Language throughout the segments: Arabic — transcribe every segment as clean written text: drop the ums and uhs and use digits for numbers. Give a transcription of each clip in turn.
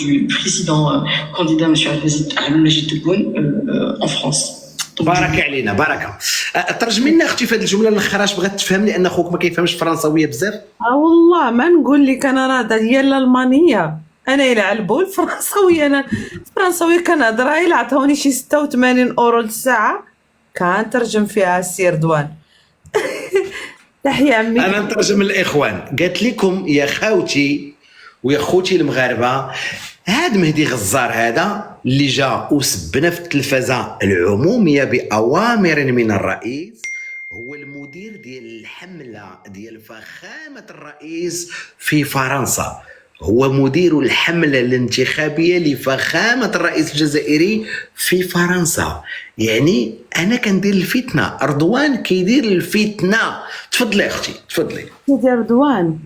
du président candidat M. Abdelmajid Tebboune en France. بارك علينا بركه. ترجمي لنا اختي في هذه الجمله الاخرى اش بغات تفهم لان خوك ما كيفهمش الفرنساويه بزاف. والله ما نقول لك انا راه ديال الالمانيه انا الى علبوا الفرنساويه انا الفرنساويه كنهضرها الا عطاوني شي 86 اورو للساعه كنترجم فيها السي رضوان. تحيه عمي. انا نترجم للاخوان. قالت لكم يا خاوتي ويا خوتي المغاربه هاد مهدي غزار هذا اللي جا وسبنا في التلفزه العموميه باوامر من الرئيس هو المدير ديال الحمله ديال فخامه الرئيس في فرنسا، هو مدير الحمله الانتخابيه لفخامه الرئيس الجزائري في فرنسا. يعني انا كندير الفتنه، رضوان كيدير الفتنه. تفضلي اختي تفضلي. سيدي رضوان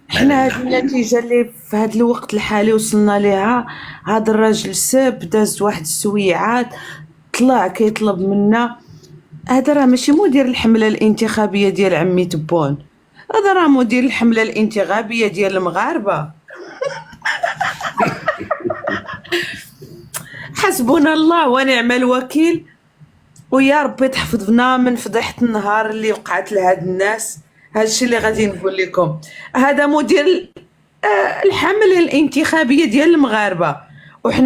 حنا هاد النتيجه اللي في هاد الوقت الحالي وصلنا ليها، هاد الراجل ساب داز واحد السويعات طلع كيطلب منا، هذا راه ماشي مدير الحمله الانتخابيه ديال عمي تبون، هذا راه مدير الحمله الانتخابيه ديال المغاربه. حسبنا الله ونعم الوكيل، ويا ربي تحفظنا من فضيحه النهار اللي وقعت لهاد الناس. هادشي اللي غادي نقول لكم، هذا مدير الحمله الانتخابيه ديال المغاربه